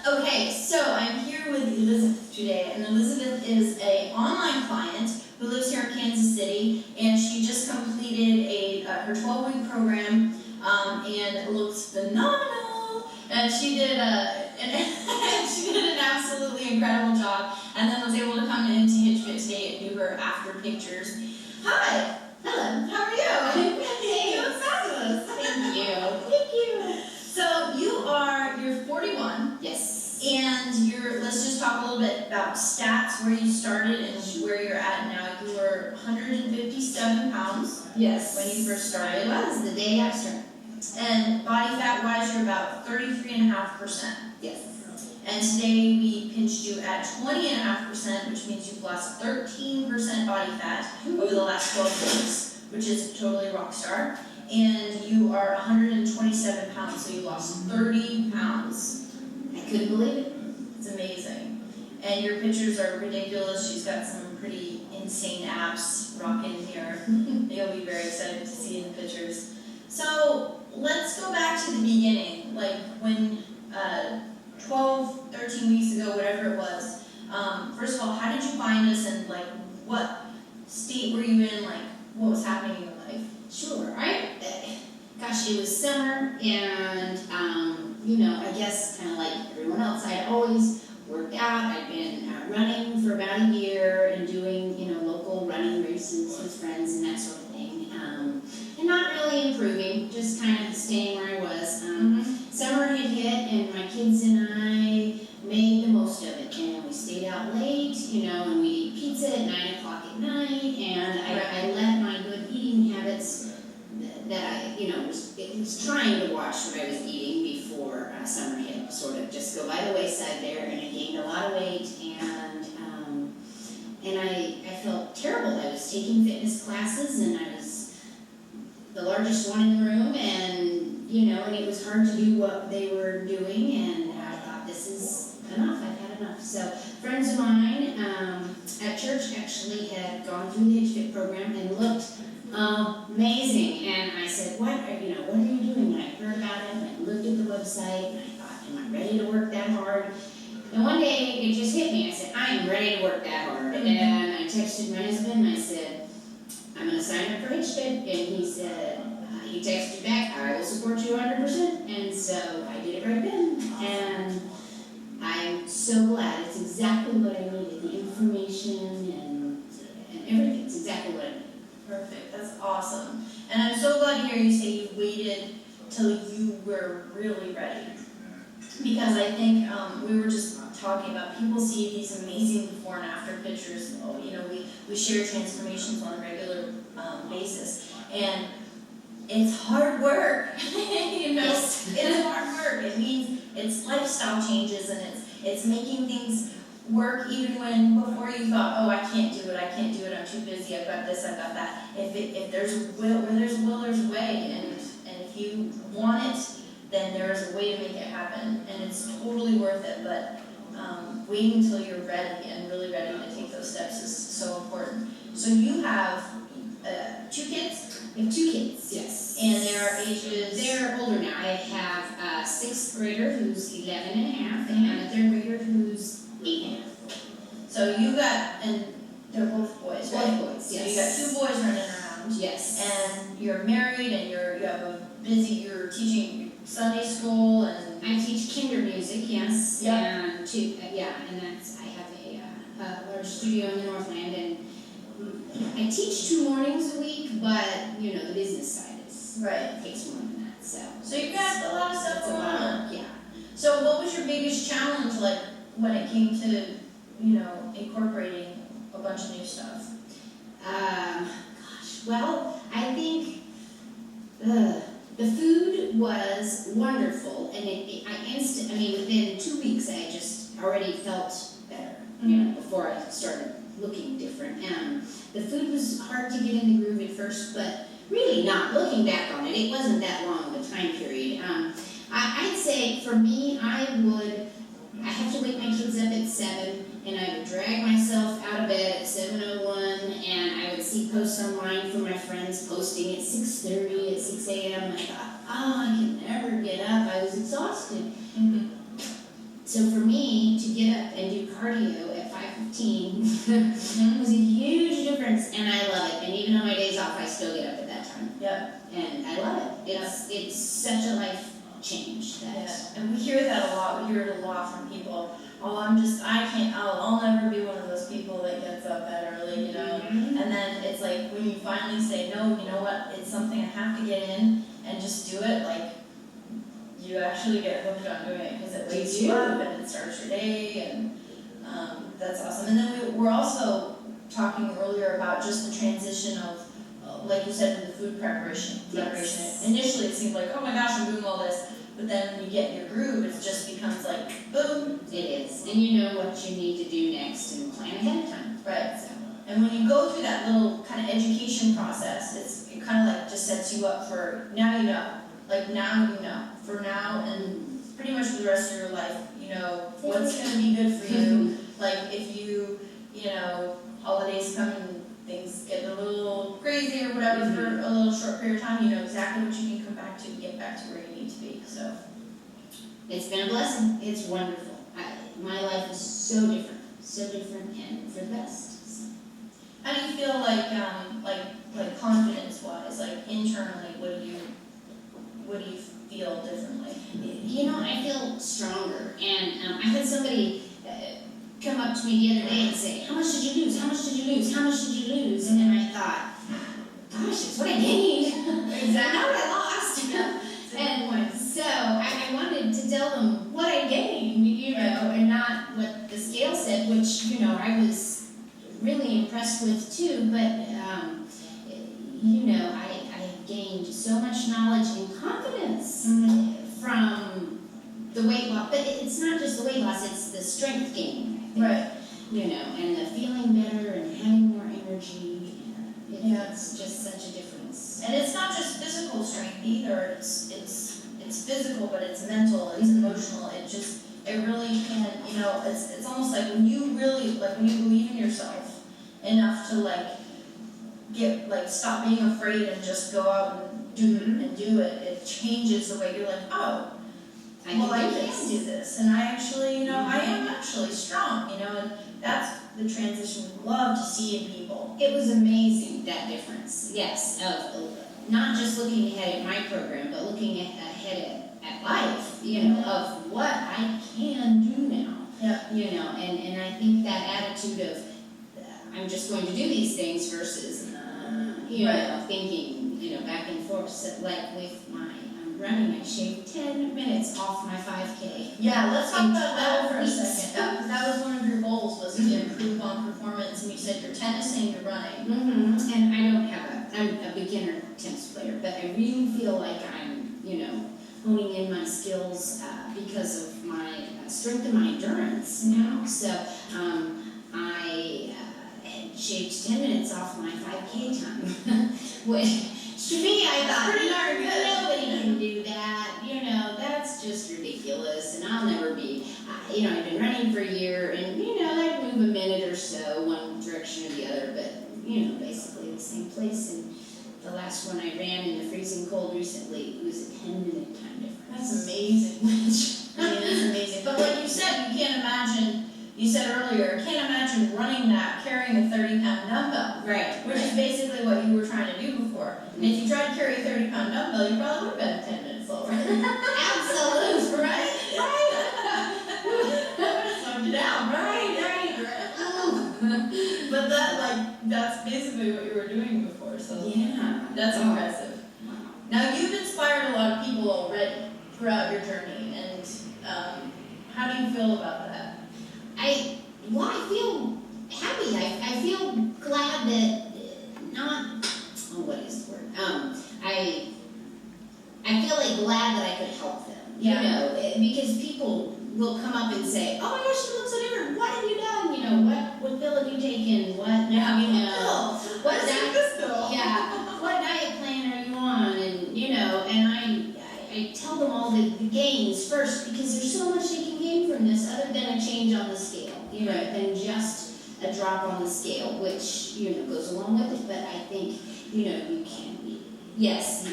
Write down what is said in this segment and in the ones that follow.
Okay, so I'm here with Elizabeth today, and Elizabeth is an online client who lives here in Kansas City, and she just completed her 12-week program, and looks phenomenal. And she did an absolutely incredible job, and then was able to come into Hitch Fit today and do her after pictures. Hi. Hello. How are you? Hey. You look fabulous. Thank you. Thank you. So you're 41. Yes. And let's just talk a little bit about stats, where you started and where you're at now. You were 157 pounds. Yes. When you first started. I was the day I started. And body fat wise, you're about 33.5%. Yes. And today we pinched you at 20.5%, which means you've lost 13% body fat over the last 12 weeks, which is totally rock star. And you are 127 pounds, so you lost 30 pounds. I couldn't believe it. It's amazing. And your pictures are ridiculous. She's got some pretty insane abs rocking here. You'll be very excited to see in the pictures. So let's go back to the beginning, like when 12, 13 weeks ago, whatever it was. First of all, how did you find us, and like what state were you in, like what was happening in your life? Sure. Gosh, it was summer, and I guess kind of like everyone else, I'd always worked out. I'd been running for about a year and doing, local running races with friends and that sort of thing, and not really improving, just kind of staying where I was. Summer had hit, and my kids and I made the most of it, and we stayed out late, and we ate pizza at 9 o'clock at night, and I let my good eating habits that I was trying to watch what I was eating before summer hit, sort of just go by the wayside there, and I gained a lot of weight, and I felt terrible. I was taking fitness classes, and I was the largest one in the room, and and it was hard to do what they were doing, and I thought, this is enough, I've had enough. So friends of mine at church actually had gone through the Hitch Fit program and looked amazing, and I said, what are you doing? And I heard about it, and I looked at the website, and I thought, am I ready to work that hard? And one day, it just hit me. I said, I am ready to work that hard. And I texted my husband, and I said, I'm going to sign up for Hitch Fit. And he said, he texted back, I will support you 100%. And so I did it right then. And I'm so glad. It's exactly what I needed. The information and everything. It's exactly what I needed. Perfect. That's awesome. And I'm so glad to hear you say you waited till you were really ready. Because I think we were just talking about, people see these amazing before and after pictures. We share transformations on a regular basis. And it's hard work. Yes. It's hard work. It means it's lifestyle changes, and it's making things work even when before you thought, oh, I can't do it, I'm too busy, I've got this, I've got that. If there's will, where there's will, there's a way, and if you want it, then there's a way to make it happen, and it's totally worth it. But waiting until you're ready and really ready to take those steps is so important. So you have 2 kids? I have 2 kids, yes. And their ages? They're older now. I have a 6th grader who's 11 and a half, and a 3rd grader who's 8 and a half. So you got, and they're both boys, right? Both boys, yes. So you got 2 boys running around. Yes. And you're married, and you're teaching Sunday school, and I teach kinder music, yes. Yep. And I have a large studio in the Northland, and I teach 2 mornings a week, but the business side takes more than that. So you've got a lot of stuff going on. Yeah. So what was your biggest challenge, like when it came to incorporating a bunch of new stuff? Well, I think the food was wonderful, and within 2 weeks I just already felt better. Before I started looking different. The food was hard to get in the groove at first, but really not. Looking back on it, it wasn't that long of a time period. I'd say for me, I have to wake my kids up at 7, and I would drag myself out of bed at 7:01, and I would see posts online from my friends posting at 6:30, at 6 a.m. I thought, I can never get up. I was exhausted. So for me to get up and do cardio at 5:15 was a huge difference, and I love it. And even on my days off, I still get up at that time. Yep. And I love it. It's such a life change that. Yeah. And we hear that a lot. We hear it a lot from people. Oh, I'll never be one of those people that gets up that early, you know. Mhm. And then it's like when you finally say, no, you know what, it's something I have to get in and just do it, like, you actually get hooked on doing it because it wakes you up and it starts your day, and that's awesome. And then we're also talking earlier about just the transition of, like you said, with the food preparation. Yes. Initially it seemed like, oh my gosh, I'm doing all this. But then when you get in your groove, it just becomes like, boom. It is. And you know what you need to do next and plan ahead of time. Right. So. And when you go through that little kind of education process, it kind of like just sets you up for, now you know. Like now you know. For now and pretty much for the rest of your life, you know what's going to be good for you. Like if you know, holidays come and things get a little crazy or whatever for a little short period of time, you know exactly what you can come back to and get back to where you need to be. So it's been a blessing. It's wonderful. My life is so different and for the best. So. How do you feel like confidence-wise, like internally, what do you feel differently? You know, I feel stronger. And I had somebody come up to me the other day and say, how much did you lose? How much did you lose? How much did you lose? And I thought, gosh, it's what I gained. Exactly. Not what I lost. And so I wanted to tell them what I gained, you know, and not what the scale said, which, you know, I was really impressed with too. But, you know, I gained so much knowledge and confidence from the weight loss. But it's not just the weight loss, it's the strength gain. Right. You know, and the feeling better and having more energy. It's just such a difference. And it's not just physical strength either. It's physical, but it's mental. It's emotional. It really can. You know, it's almost like when you believe in yourself enough to stop being afraid and just go out and do it. It changes the way you're like, oh. I can do this, and I actually, I am actually strong, and that's the transition we love to see in people. It was amazing, that difference, yes, of not just looking ahead at my program, but looking ahead at life, of what I can do now, and I think that attitude of, I'm just going to do these things versus, thinking, back and forth, so like with my running, I shaved 10 minutes off my 5K. Yeah, let's talk about that for a second. That was one of your goals, was to improve on performance, and you said you're tennising, you're running. And I don't have I'm a beginner tennis player, but I really feel like I'm, honing in my skills because of my strength and my endurance now. So I had shaved 10 minutes off my 5K time, which to me, I thought, pretty darn good. Nobody can do that, that's just ridiculous, and I'll never be, I've been running for a year, and, I'd move a minute or so, one direction or the other, but, basically the same place, and the last one I ran in the freezing cold recently, it was a 10-minute time difference. That's amazing. It's amazing. But like you said, you said earlier, can't imagine running that, carrying a 30-pound dumbbell. Right. Which is basically what you were trying to do before. And if you tried to carry a 30-pound dumbbell, you probably would have been 10 minutes slower. Absolutely. Right? Slowed you down. Right. But that's basically what you were doing before, so yeah. That's impressive. Wow. Now, you've inspired a lot of people already throughout your journey, and how do you feel about that? I feel happy. I feel glad that what is the word? I feel like glad that I could help them. Because people will come up and say, "Oh my gosh, you look so different. What have you done? What pill have you taken? What What diet plan are you on?" And I tell them all the gains first, because there's so much they can gain from this other than a change on the scale, than just a drop on the scale, which, goes along with it. But I think, you can be, yes,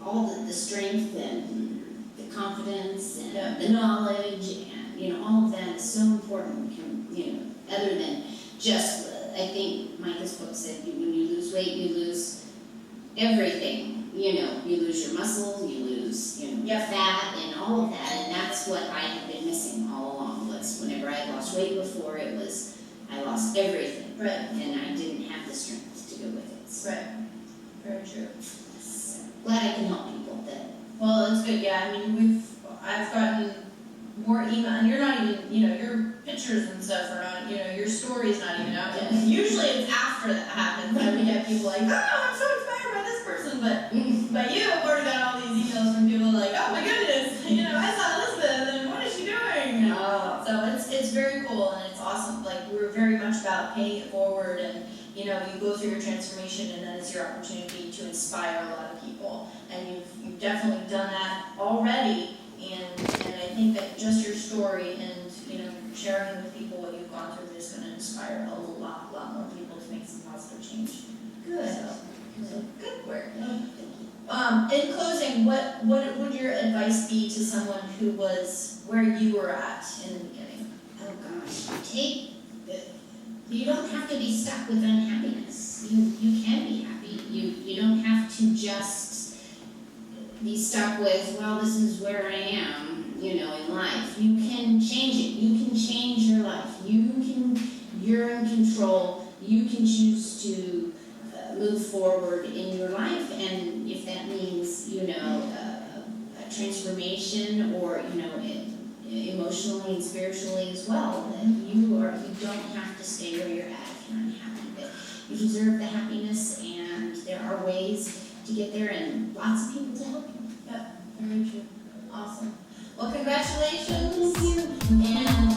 all the strength and the confidence and the knowledge and you know, all of that is so important, you know, other than just, I think Micah's book said, when you lose weight, you lose everything, you know, you lose your muscles, you lose, you know, fat and all of that, and that's what I have been missing all along, was whenever I had lost weight before, it was, I lost everything. Right. And I didn't have the strength to go with it. So, Right. Very true. so glad I can help people that. Well, it's good, yeah, I mean, I've gotten more email, and you're not even, you know, your pictures and stuff are not, you know, your story's not even out yet. Usually it's after that happens that we get people like, oh, I'm so inspired by this person, but you have already got all these emails from people like, oh my goodness, you know, I saw Elizabeth, and what is she doing? Oh. So it's very cool, and it's awesome, like, we're very much about paying it forward, and, you know, you go through your transformation, and then it's your opportunity to inspire a lot of people, and you've definitely done that already. And I think that just your story and, you know, sharing with people what you've gone through is going to inspire a lot more people to make some positive change. Good. So good work. Thank you. In closing, what would your advice be to someone who was where you were at in the beginning? Oh gosh, you don't have to be stuck with unhappiness. You can be happy. You don't have to just be stuck with, well, this is where I am, you know, in life. You can change it. You can change your life. You're in control. You can choose to move forward in your life, and if that means, you know, a transformation, or, you know, emotionally and spiritually as well, then you don't have to stay where you're at if you're unhappy. But you deserve the happiness, and there are ways to get there, and lots of people to help you. Yep, very true. Awesome. Well, congratulations. Thank you. And